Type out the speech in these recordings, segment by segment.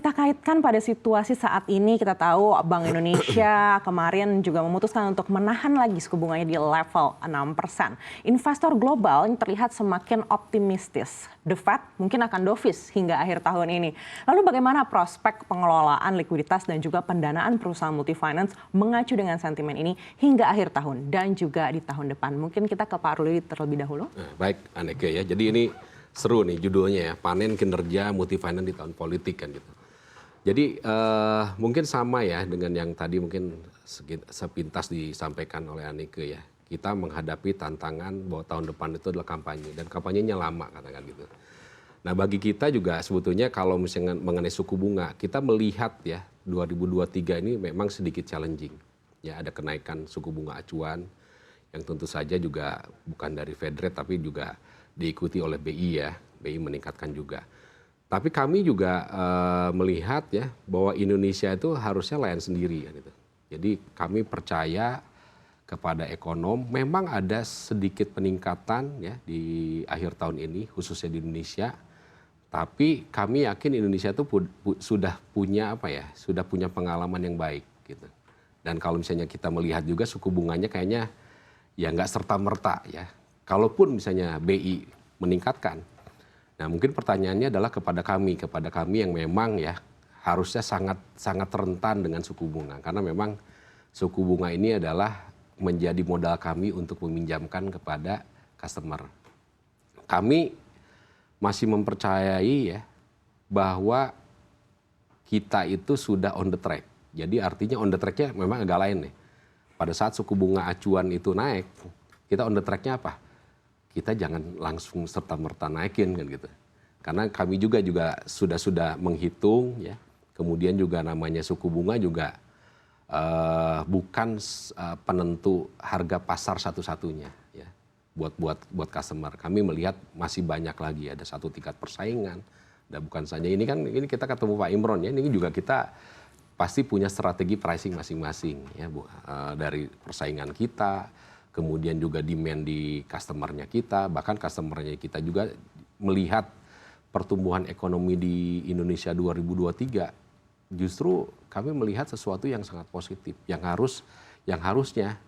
Kita kaitkan pada situasi saat ini, kita tahu Bank Indonesia kemarin juga memutuskan untuk menahan lagi suku bunganya di level 6%. Investor global yang terlihat semakin optimistis. The Fed mungkin akan dovish hingga akhir tahun ini. Lalu bagaimana prospek pengelolaan likuiditas dan juga pendanaan perusahaan multifinance mengacu dengan sentimen ini hingga akhir tahun dan juga di tahun depan? Mungkin kita ke Pak Ruli terlebih dahulu. Baik, Anneke ya. Jadi ini seru nih judulnya ya, panen kinerja multifinance di tahun politik kan gitu. Jadi mungkin sama ya dengan yang tadi mungkin sepintas disampaikan oleh Anneke ya. Kita menghadapi tantangan bahwa tahun depan itu adalah kampanye dan kampanyenya lama katakan gitu. Nah bagi kita juga sebetulnya kalau misalnya mengenai suku bunga, kita melihat ya 2023 ini memang sedikit challenging. Ya ada kenaikan suku bunga acuan yang tentu saja juga bukan dari Fed Rate tapi juga diikuti oleh BI ya. BI meningkatkan juga. Tapi kami juga melihat ya bahwa Indonesia itu harusnya layan sendiri. Gitu. Jadi kami percaya kepada ekonom, memang ada sedikit peningkatan ya di akhir tahun ini, khususnya di Indonesia. Tapi kami yakin Indonesia itu sudah punya sudah punya pengalaman yang baik. Gitu. Dan kalau misalnya kita melihat juga suku bunganya kayaknya ya nggak serta-merta ya. Kalaupun misalnya BI meningkatkan. Nah mungkin pertanyaannya adalah kepada kami yang memang ya harusnya sangat rentan dengan suku bunga. Karena memang suku bunga ini adalah menjadi modal kami untuk meminjamkan kepada customer. Kami masih mempercayai ya bahwa kita itu sudah on the track. Jadi artinya on the tracknya memang agak lain nih. Pada saat suku bunga acuan itu naik, kita on the tracknya apa? Kita jangan langsung serta-merta naikin kan gitu. Karena kami juga sudah menghitung ya. Kemudian juga namanya suku bunga juga bukan penentu harga pasar satu-satunya ya. Buat customer. Kami melihat masih banyak lagi ada satu tingkat persaingan. Dan bukan saja ini kita ketemu Pak Imron ya. Ini juga kita pasti punya strategi pricing masing-masing ya Bu. Dari persaingan kita, kemudian juga demand di customernya kita, bahkan customernya kita juga melihat pertumbuhan ekonomi di Indonesia 2023, justru kami melihat sesuatu yang sangat positif, yang harusnya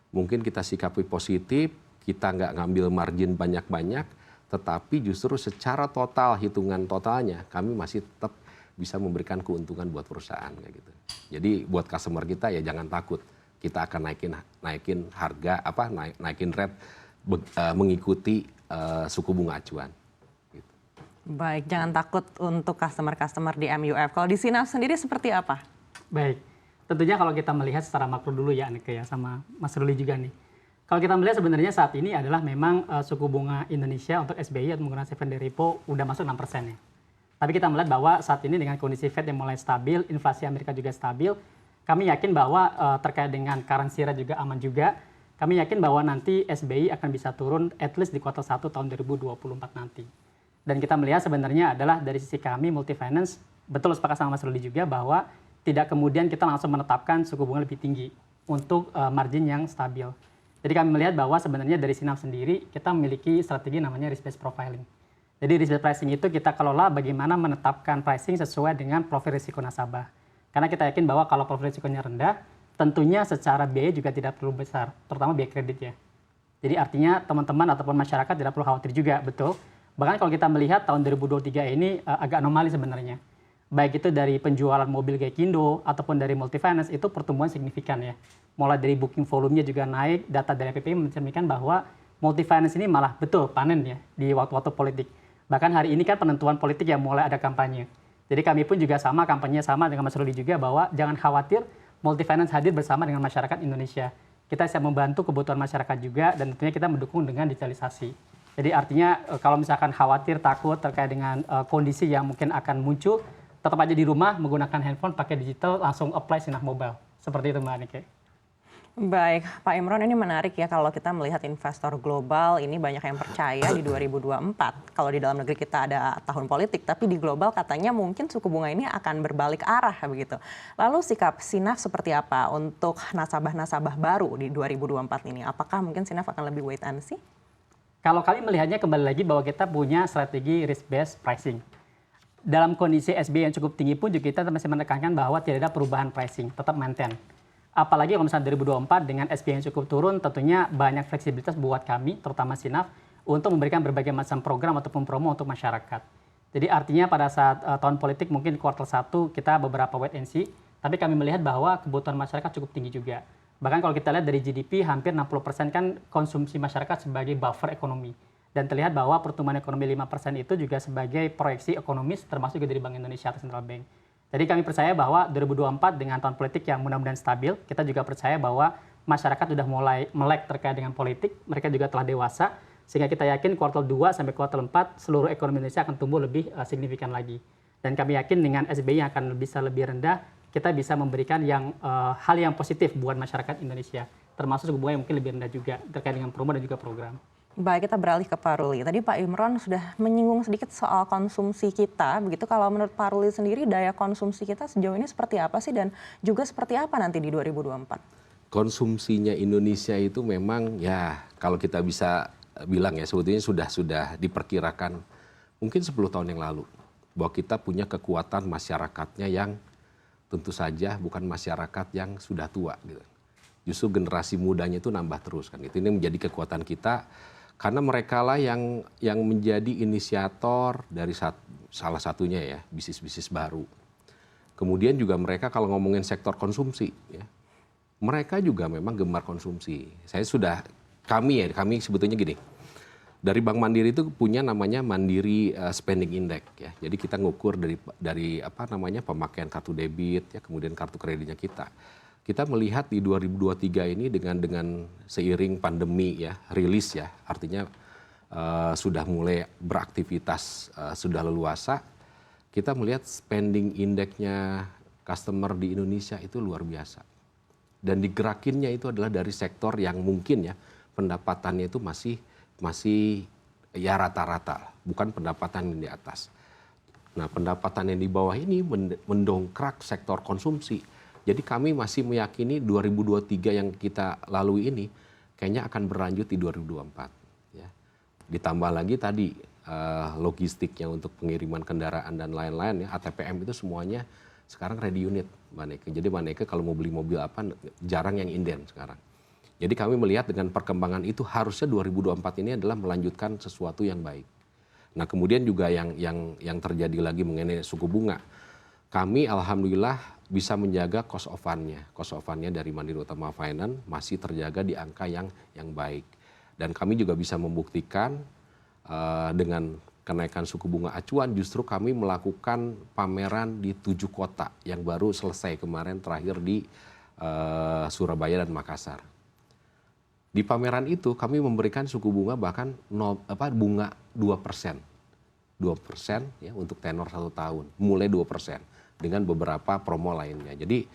mungkin kita sikapi positif, kita nggak ngambil margin banyak-banyak, tetapi justru secara total, hitungan totalnya, kami masih tetap bisa memberikan keuntungan buat perusahaan kayak gitu. Jadi buat customer kita ya jangan takut. Kita akan naikin harga naikin rate mengikuti suku bunga acuan. Gitu. Baik, jangan takut untuk customer di MUF. Kalau di Sinaf sendiri seperti apa? Baik, tentunya kalau kita melihat secara makro dulu ya Anneke ya sama Mas Ruli juga nih. Kalau kita melihat sebenarnya saat ini adalah memang suku bunga Indonesia untuk SBY atau menggunakan secondary repo udah masuk 6% ya. Tapi kita melihat bahwa saat ini dengan kondisi Fed yang mulai stabil, inflasi Amerika juga stabil, kami yakin bahwa terkait dengan currency rate juga aman juga. Kami yakin bahwa nanti SBY akan bisa turun at least di kuartal 1 tahun 2024 nanti. Dan kita melihat sebenarnya adalah dari sisi kami multifinance, betul sepakat sama Mas Ruli juga bahwa tidak kemudian kita langsung menetapkan suku bunga lebih tinggi untuk margin yang stabil. Jadi kami melihat bahwa sebenarnya dari Sinaf sendiri kita memiliki strategi namanya risk based profiling. Jadi risk based pricing itu kita kelola bagaimana menetapkan pricing sesuai dengan profil risiko nasabah. Karena kita yakin bahwa kalau profil risikonya rendah, tentunya secara biaya juga tidak perlu besar, terutama biaya kredit ya. Jadi artinya teman-teman ataupun masyarakat tidak perlu khawatir juga, betul. Bahkan kalau kita melihat tahun 2023 ini agak anomali sebenarnya. Baik itu dari penjualan mobil Gaikindo ataupun dari multifinance itu pertumbuhan signifikan ya. Mulai dari booking volumenya juga naik, data dari PPI mencerminkan bahwa multifinance ini malah betul panen ya di waktu-waktu politik. Bahkan hari ini kan penentuan politik yang mulai ada kampanye. Jadi kami pun juga sama, kampanye sama dengan Mas Ruli juga bahwa jangan khawatir multifinance hadir bersama dengan masyarakat Indonesia. Kita bisa membantu kebutuhan masyarakat juga dan tentunya kita mendukung dengan digitalisasi. Jadi artinya kalau misalkan khawatir, takut terkait dengan kondisi yang mungkin akan muncul, tetap aja di rumah menggunakan handphone, pakai digital, langsung apply Sinaf Mobile. Seperti itu Mbak Anneke. Baik, Pak Imron, ini menarik ya kalau kita melihat investor global ini banyak yang percaya di 2024. Kalau di dalam negeri kita ada tahun politik, tapi di global katanya mungkin suku bunga ini akan berbalik arah begitu. Lalu sikap Sinaf seperti apa untuk nasabah-nasabah baru di 2024 ini? Apakah mungkin Sinaf akan lebih wait and see? Kalau kami melihatnya kembali lagi bahwa kita punya strategi risk based pricing. dalam kondisi SBY yang cukup tinggi pun juga kita masih menekankan bahwa tidak ada perubahan pricing, tetap maintain. Apalagi kalau misalnya 2024 dengan SBY yang cukup turun, tentunya banyak fleksibilitas buat kami, terutama Sinaf, untuk memberikan berbagai macam program ataupun promo untuk masyarakat. Jadi artinya pada saat tahun politik mungkin kuartal 1 kita beberapa wait and see, tapi kami melihat bahwa kebutuhan masyarakat cukup tinggi juga. Bahkan kalau kita lihat dari GDP hampir 60% kan konsumsi masyarakat sebagai buffer ekonomi. Dan terlihat bahwa pertumbuhan ekonomi 5% itu juga sebagai proyeksi ekonomis termasuk juga dari Bank Indonesia atau Central Bank. Jadi kami percaya bahwa 2024 dengan tahun politik yang mudah-mudahan stabil, kita juga percaya bahwa masyarakat sudah mulai melek terkait dengan politik, mereka juga telah dewasa, sehingga kita yakin kuartal 2 sampai kuartal 4 seluruh ekonomi Indonesia akan tumbuh lebih signifikan lagi. Dan kami yakin dengan SBY yang akan bisa lebih rendah, kita bisa memberikan hal yang positif buat masyarakat Indonesia, termasuk suku bunga yang mungkin lebih rendah juga terkait dengan promo dan juga program. Baik, kita beralih ke Pak Ruli. Tadi Pak Imron sudah menyinggung sedikit soal konsumsi kita. Begitu, kalau menurut Pak Ruli sendiri, daya konsumsi kita sejauh ini seperti apa sih? Dan juga seperti apa nanti di 2024? Konsumsinya Indonesia itu memang ya kalau kita bisa bilang ya sebetulnya sudah diperkirakan mungkin 10 tahun yang lalu. Bahwa kita punya kekuatan masyarakatnya yang tentu saja bukan masyarakat yang sudah tua. Gitu. Justru generasi mudanya itu nambah terus kan. Itu ini menjadi kekuatan kita. Karena mereka lah yang menjadi inisiator dari salah satunya ya bisnis-bisnis baru. Kemudian juga mereka kalau ngomongin sektor konsumsi, ya, mereka juga memang gemar konsumsi. Kami sebetulnya gini, dari Bank Mandiri itu punya namanya Mandiri Spending Index ya. Jadi kita ngukur dari pemakaian kartu debit ya, kemudian kartu kreditnya kita. Kita melihat di 2023 ini dengan seiring pandemi ya, rilis ya, artinya sudah mulai beraktivitas, sudah leluasa, kita melihat spending indexnya customer di Indonesia itu luar biasa. Dan digerakinnya itu adalah dari sektor yang mungkin ya, pendapatannya itu masih ya rata-rata, bukan pendapatan yang di atas. Nah, pendapatan yang di bawah ini mendongkrak sektor konsumsi. Jadi kami masih meyakini 2023 yang kita lalui ini kayaknya akan berlanjut di 2024. Ya. Ditambah lagi tadi logistiknya untuk pengiriman kendaraan dan lain-lain ya, ATPM itu semuanya sekarang ready unit Mbak Neke. Jadi Mbak Neke kalau mau beli mobil apa jarang yang inden sekarang. Jadi kami melihat dengan perkembangan itu harusnya 2024 ini adalah melanjutkan sesuatu yang baik. Nah kemudian juga yang terjadi lagi mengenai suku bunga. Kami alhamdulillah bisa menjaga cost of fund-nya. Cost of fund-nya dari Mandiri Utama Finance masih terjaga di angka yang baik. Dan kami juga bisa membuktikan dengan kenaikan suku bunga acuan justru kami melakukan pameran di 7 kota yang baru selesai kemarin terakhir di Surabaya dan Makassar. Di pameran itu kami memberikan suku bunga bahkan bunga 2%. 2% ya untuk tenor 1 tahun, mulai 2%. Dengan beberapa promo lainnya. Jadi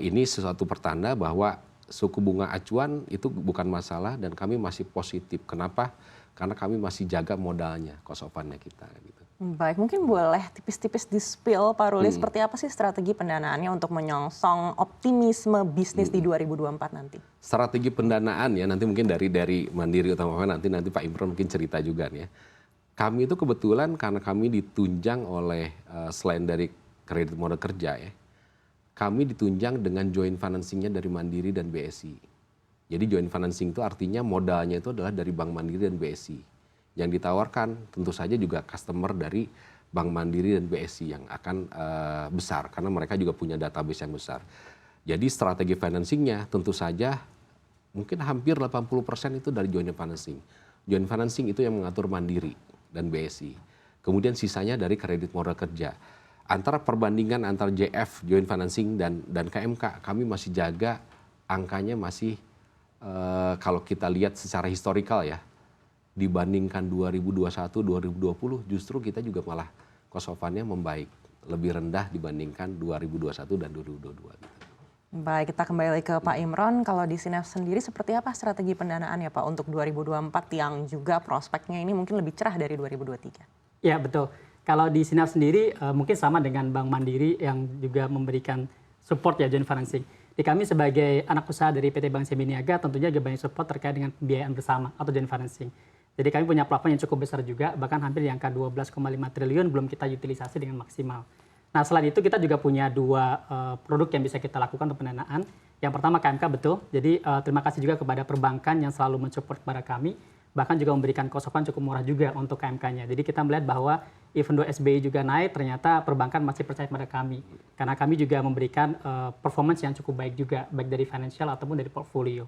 ini sesuatu pertanda bahwa suku bunga acuan itu bukan masalah dan kami masih positif. Kenapa? Karena kami masih jaga modalnya, cost of fund-nya kita. Gitu. Baik, mungkin boleh tipis-tipis di-spill Pak Ruli, seperti apa sih strategi pendanaannya untuk menyongsong optimisme bisnis di 2024 nanti? Strategi pendanaan ya, nanti mungkin dari Mandiri Utama Finance, nanti Pak Imron mungkin cerita juga nih ya. Kami itu kebetulan karena kami ditunjang oleh selain dari kredit modal kerja ya, kami ditunjang dengan joint financing-nya dari Mandiri dan BSI. Jadi joint financing itu artinya modalnya itu adalah dari Bank Mandiri dan BSI. Yang ditawarkan tentu saja juga customer dari Bank Mandiri dan BSI yang akan besar, karena mereka juga punya database yang besar. Jadi strategi financing-nya tentu saja mungkin hampir 80% itu dari joint financing. Joint financing itu yang mengatur Mandiri dan BSI. Kemudian sisanya dari kredit modal kerja. Antara perbandingan antara JF, joint financing dan KMK, kami masih jaga angkanya masih kalau kita lihat secara historikal ya, dibandingkan 2021, 2020 justru kita juga malah cost of fund-nya membaik, lebih rendah dibandingkan 2021 dan 2022. Gitu. Baik, kita kembali ke Pak Imron. Kalau di Sinaf sendiri seperti apa strategi pendanaan ya Pak untuk 2024 yang juga prospeknya ini mungkin lebih cerah dari 2023? Ya betul. Kalau di Sinaf sendiri mungkin sama dengan Bank Mandiri yang juga memberikan support ya joint financing. Di kami sebagai anak usaha dari PT Bank Seminiaga tentunya juga banyak support terkait dengan pembiayaan bersama atau joint financing. Jadi kami punya plafon yang cukup besar juga, bahkan hampir di angka 12,5 triliun belum kita utilisasi dengan maksimal. Nah, selain itu kita juga punya dua produk yang bisa kita lakukan untuk pendanaan. Yang pertama KMK, betul. Jadi terima kasih juga kepada perbankan yang selalu mensupport kepada kami, bahkan juga memberikan cost of fund cukup murah juga untuk KMK-nya. Jadi kita melihat bahwa even though SBI juga naik, ternyata perbankan masih percaya pada kami. Karena kami juga memberikan performance yang cukup baik juga, baik dari financial ataupun dari portfolio.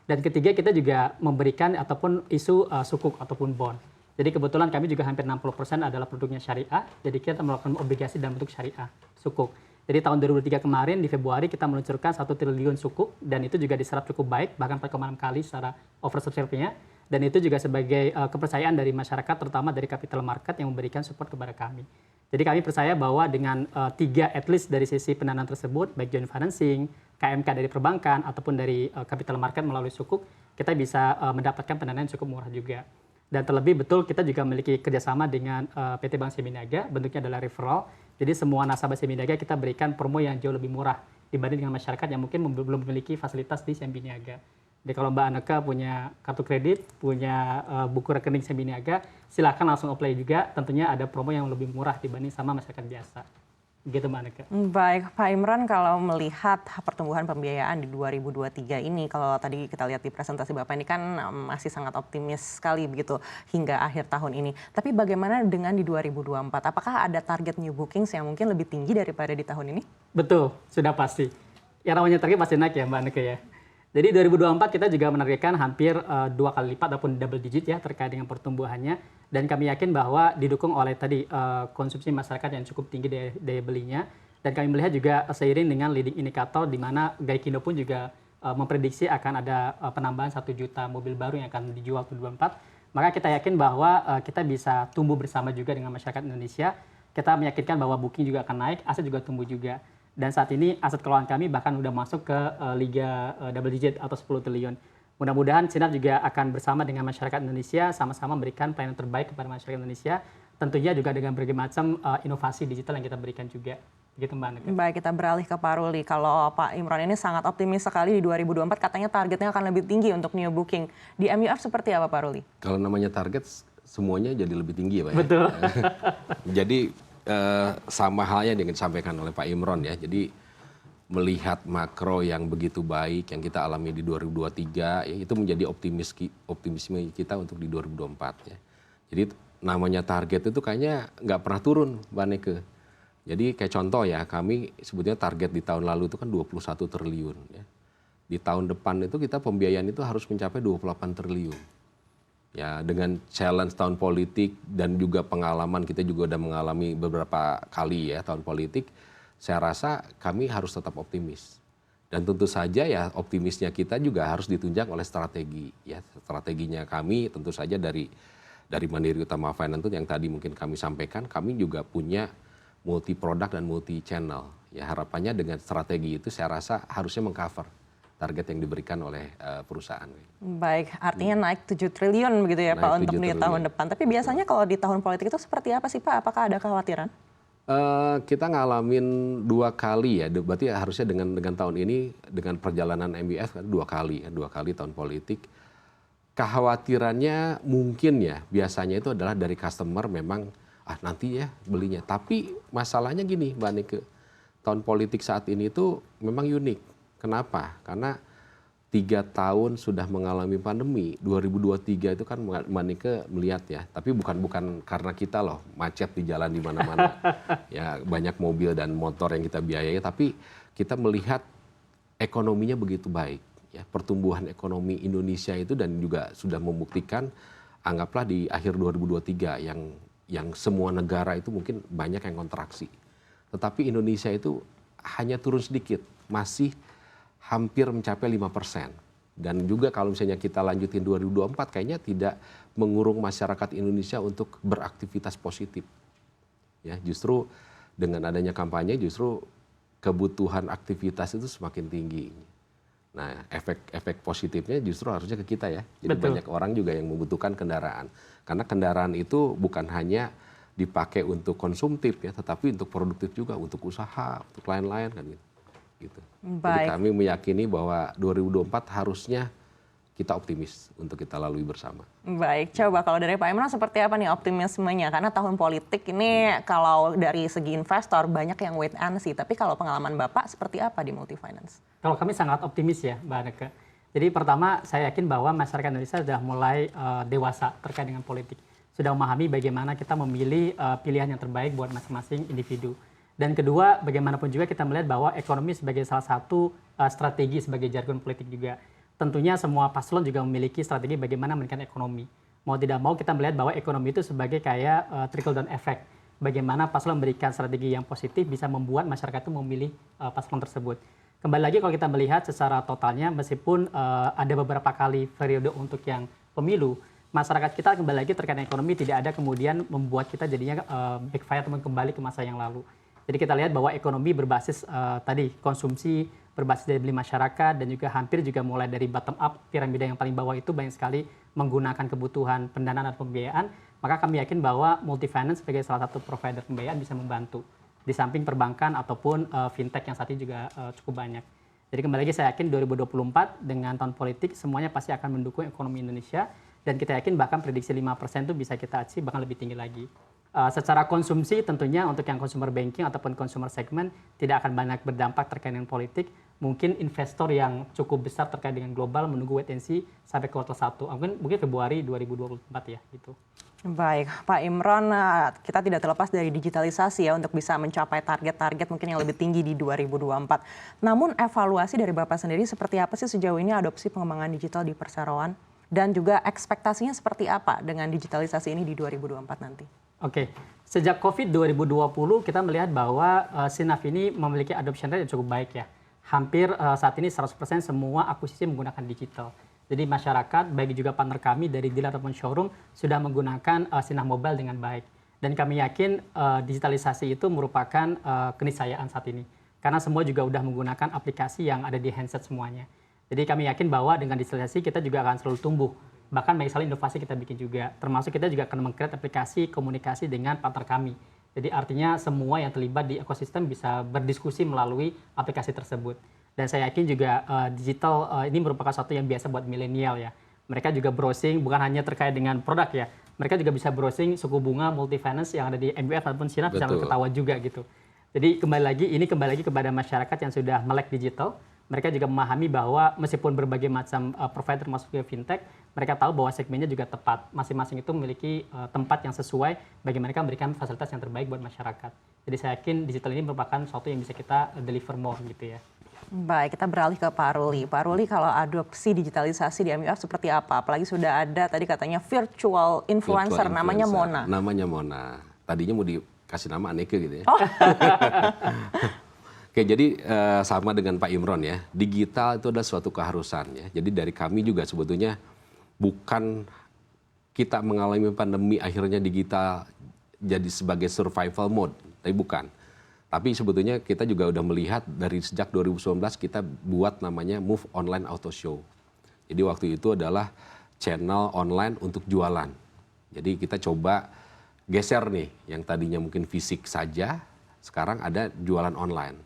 Dan ketiga, kita juga memberikan ataupun isu sukuk ataupun bond. Jadi kebetulan kami juga hampir 60% adalah produknya syariah, jadi kita melakukan obligasi dalam bentuk syariah, sukuk. Jadi tahun 2023 kemarin di Februari kita meluncurkan 1 triliun sukuk, dan itu juga diserap cukup baik, bahkan 4,6 kali secara oversubscribe-nya. Dan itu juga sebagai kepercayaan dari masyarakat, terutama dari capital market yang memberikan support kepada kami. Jadi kami percaya bahwa dengan tiga at least dari sisi pendanaan tersebut, baik joint financing, KMK dari perbankan, ataupun dari capital market melalui sukuk, kita bisa mendapatkan pendanaan yang cukup murah juga. Dan terlebih betul kita juga memiliki kerjasama dengan PT Bank Seminiaga, bentuknya adalah referral. Jadi semua nasabah Seminiaga kita berikan promo yang jauh lebih murah dibanding dengan masyarakat yang mungkin belum memiliki fasilitas di Seminiaga. Jadi kalau Mbak Aneka punya kartu kredit, punya buku rekening Seminiaga, silakan langsung apply juga. Tentunya ada promo yang lebih murah dibanding sama masyarakat biasa. Gitu Mbak Aneka. Baik, Pak Imran, kalau melihat pertumbuhan pembiayaan di 2023 ini, kalau tadi kita lihat di presentasi Bapak ini kan masih sangat optimis sekali begitu hingga akhir tahun ini. Tapi bagaimana dengan di 2024? Apakah ada target new bookings yang mungkin lebih tinggi daripada di tahun ini? Betul, sudah pasti. Yang namanya target pasti naik ya Mbak Aneka ya. Jadi 2024 kita juga menargetkan hampir 2 kali lipat ataupun double digit ya terkait dengan pertumbuhannya. Dan kami yakin bahwa didukung oleh tadi konsumsi masyarakat yang cukup tinggi daya belinya. Dan kami melihat juga seiring dengan leading indikator di mana Gaikindo pun juga memprediksi akan ada penambahan 1 juta mobil baru yang akan dijual di 2024. Maka kita yakin bahwa kita bisa tumbuh bersama juga dengan masyarakat Indonesia. Kita meyakinkan bahwa booking juga akan naik, aset juga tumbuh juga. Dan saat ini aset kelolaan kami bahkan sudah masuk ke liga double digit atau 10 triliun. Mudah-mudahan Sinar juga akan bersama dengan masyarakat Indonesia sama-sama memberikan pelayanan terbaik kepada masyarakat Indonesia. Tentunya juga dengan berbagai macam inovasi digital yang kita berikan juga. Begitu Mbak Aneka. Baik, kita beralih ke Pak Ruli. Kalau Pak Imran ini sangat optimis sekali di 2024, katanya targetnya akan lebih tinggi untuk new booking. Di MUF seperti apa Pak Ruli? Kalau namanya target, semuanya jadi lebih tinggi ya Pak. Betul. Jadi sama halnya dengan disampaikan oleh Pak Imron ya. Jadi melihat makro yang begitu baik yang kita alami di 2023 ya, itu menjadi optimisme kita untuk di 2024 ya. Jadi namanya target itu kayaknya nggak pernah turun Mbak Neke. Jadi kayak contoh ya, kami sebetulnya target di tahun lalu itu kan 21 triliun ya. Di tahun depan itu kita pembiayaan itu harus mencapai 28 triliun. Ya, dengan challenge tahun politik dan juga pengalaman kita juga udah mengalami beberapa kali ya tahun politik, saya rasa kami harus tetap optimis. Dan tentu saja ya optimisnya kita juga harus ditunjang oleh strategi. Ya, strateginya kami tentu saja dari Mandiri Utama Finance itu yang tadi mungkin kami sampaikan, kami juga punya multi produk dan multi channel. Ya, harapannya dengan strategi itu saya rasa harusnya mengcover target yang diberikan oleh perusahaan. Baik, artinya naik 7 triliun begitu ya Pak untuk di tahun depan. Tapi biasanya kalau di tahun politik itu seperti apa sih Pak? Apakah ada kekhawatiran? Kita ngalamin 2 kali ya, berarti harusnya dengan tahun ini dengan perjalanan MBF kan 2 kali tahun politik. Kekhawatirannya mungkin ya biasanya itu adalah dari customer memang nanti ya belinya. Tapi masalahnya gini Mbak Nike, tahun politik saat ini tuh memang unik. Kenapa? Karena 3 tahun sudah mengalami pandemi. 2023 itu kan Mbak Nike melihat ya, tapi bukan karena kita loh macet di jalan di mana-mana. Ya banyak mobil dan motor yang kita biayai, tapi kita melihat ekonominya begitu baik. Ya, pertumbuhan ekonomi Indonesia itu dan juga sudah membuktikan, anggaplah di akhir 2023 yang semua negara itu mungkin banyak yang kontraksi. Tetapi Indonesia itu hanya turun sedikit, masih hampir mencapai 5%. Dan juga kalau misalnya kita lanjutin 2024 kayaknya tidak mengurung masyarakat Indonesia untuk beraktivitas positif. Ya, justru dengan adanya kampanye justru kebutuhan aktivitas itu semakin tinggi. Nah, efek positifnya justru harusnya ke kita ya. Jadi Betul. banyak orang juga yang membutuhkan kendaraan. Karena kendaraan itu bukan hanya dipakai untuk konsumtif ya, tetapi untuk produktif juga, untuk usaha, untuk lain-lain kan gitu. Jadi Baik. kami meyakini bahwa 2024 harusnya kita optimis untuk kita lalui bersama. Baik, coba kalau dari Pak Imran seperti apa nih optimismenya? Karena tahun politik ini kalau dari segi investor banyak yang wait and see, tapi kalau pengalaman Bapak seperti apa di Multifinance? Kalau kami sangat optimis ya, Mbak Aneke. Jadi pertama, saya yakin bahwa masyarakat Indonesia sudah mulai dewasa terkait dengan politik. Sudah memahami bagaimana kita memilih pilihan yang terbaik buat masing-masing individu. Dan kedua, bagaimanapun juga kita melihat bahwa ekonomi sebagai salah satu strategi sebagai jargon politik juga. Tentunya semua paslon juga memiliki strategi bagaimana meningkatkan ekonomi. Mau tidak mau kita melihat bahwa ekonomi itu sebagai kayak trickle down effect. Bagaimana paslon memberikan strategi yang positif bisa membuat masyarakat itu memilih paslon tersebut. Kembali lagi kalau kita melihat secara totalnya, meskipun ada beberapa kali periode untuk yang pemilu, masyarakat kita kembali lagi terkait dengan ekonomi tidak ada kemudian membuat kita jadinya backfire atau kembali ke masa yang lalu. Jadi kita lihat bahwa ekonomi berbasis tadi konsumsi, berbasis daya beli masyarakat, dan juga hampir juga mulai dari bottom up, piramida yang paling bawah itu banyak sekali menggunakan kebutuhan pendanaan atau pembiayaan, maka kami yakin bahwa Multifinance sebagai salah satu provider pembiayaan bisa membantu. Di samping perbankan ataupun fintech yang saat ini juga cukup banyak. Jadi kembali lagi saya yakin 2024 dengan tahun politik semuanya pasti akan mendukung ekonomi Indonesia, dan kita yakin bahkan prediksi 5% itu bisa kita achieve bahkan lebih tinggi lagi. Secara konsumsi tentunya untuk yang consumer banking ataupun consumer segment tidak akan banyak berdampak terkait dengan politik. Mungkin investor yang cukup besar terkait dengan global menunggu wait and see sampai kuartal 1. Mungkin Februari 2024 ya gitu. Baik, Pak Imron, kita tidak terlepas dari digitalisasi ya untuk bisa mencapai target-target mungkin yang lebih tinggi di 2024. Namun evaluasi dari Bapak sendiri seperti apa sih sejauh ini adopsi pengembangan digital di perseroan? Dan juga ekspektasinya seperti apa dengan digitalisasi ini di 2024 nanti? Oke, sejak COVID 2020 kita melihat bahwa Sinaf ini memiliki adoption rate yang cukup baik ya. Hampir saat ini 100% semua akuisisi menggunakan digital. Jadi masyarakat, baik juga partner kami dari dealer ataupun showroom sudah menggunakan Sinaf Mobile dengan baik. Dan kami yakin digitalisasi itu merupakan keniscayaan saat ini. Karena semua juga sudah menggunakan aplikasi yang ada di handset semuanya. Jadi kami yakin bahwa dengan digitalisasi kita juga akan selalu tumbuh. Bahkan misalnya inovasi kita bikin juga, termasuk kita juga akan meng-create aplikasi komunikasi dengan partner kami. Jadi artinya semua yang terlibat di ekosistem bisa berdiskusi melalui aplikasi tersebut. Dan saya yakin juga digital ini merupakan satu yang biasa buat milenial ya. Mereka juga browsing bukan hanya terkait dengan produk ya. Mereka juga bisa browsing suku bunga Multifinance yang ada di MUF ataupun Sinaf bisa ketawa juga gitu. Jadi kembali lagi kepada masyarakat yang sudah melek digital. Mereka juga memahami bahwa meskipun berbagai macam provider masuk ke fintech, mereka tahu bahwa segmennya juga tepat. Masing-masing itu memiliki tempat yang sesuai bagi mereka memberikan fasilitas yang terbaik buat masyarakat. Jadi saya yakin digital ini merupakan sesuatu yang bisa kita deliver more gitu ya. Baik, kita beralih ke Pak Ruli. Pak Ruli, kalau adopsi digitalisasi di MUF seperti apa? Apalagi sudah ada tadi katanya virtual influencer, namanya Mona. Namanya Mona. Tadinya mau dikasih nama Aneke gitu ya. Oh. Oke, jadi sama dengan Pak Imron ya, digital itu adalah suatu keharusan ya. Jadi dari kami juga sebetulnya bukan kita mengalami pandemi akhirnya digital jadi sebagai survival mode, tapi bukan. Tapi sebetulnya kita juga udah melihat dari sejak 2019 kita buat namanya Move Online Auto Show. Jadi waktu itu adalah channel online untuk jualan. Jadi kita coba geser nih, yang tadinya mungkin fisik saja, sekarang ada jualan online.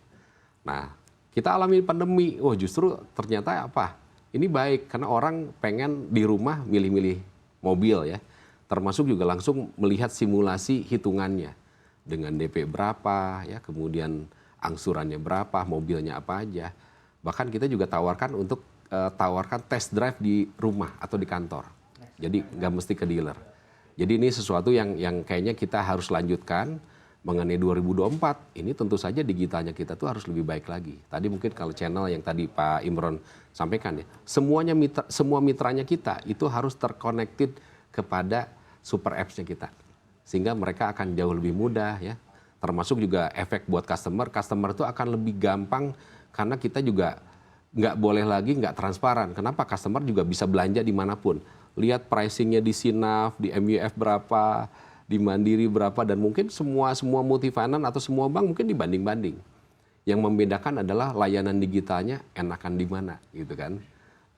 Nah, kita alami pandemi, justru ternyata apa? Ini baik, karena orang pengen di rumah milih-milih mobil ya. Termasuk juga langsung melihat simulasi hitungannya. Dengan DP berapa, ya, kemudian angsurannya berapa, mobilnya apa aja. Bahkan kita juga tawarkan untuk tawarkan test drive di rumah atau di kantor. Jadi nggak mesti ke dealer. Jadi ini sesuatu yang kayaknya kita harus lanjutkan. Mengenai 2024, ini tentu saja digitalnya kita tuh harus lebih baik lagi. Tadi mungkin kalau channel yang tadi Pak Imron sampaikan ya, semua mitranya kita itu harus terconnected kepada super apps-nya kita. Sehingga mereka akan jauh lebih mudah ya. Termasuk juga efek buat customer itu akan lebih gampang karena kita juga nggak boleh lagi nggak transparan. Kenapa? Customer juga bisa belanja dimanapun. Lihat pricingnya di Sinaf, di MUF berapa, di Mandiri berapa, dan mungkin semua Multifinance atau semua bank mungkin dibanding-banding. Yang membedakan adalah layanan digitalnya enakan di mana gitu kan.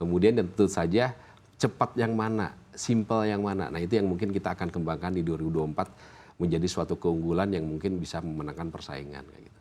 Kemudian tentu saja cepat yang mana, simple yang mana. Nah itu yang mungkin kita akan kembangkan di 2024 menjadi suatu keunggulan yang mungkin bisa memenangkan persaingan kayak gitu.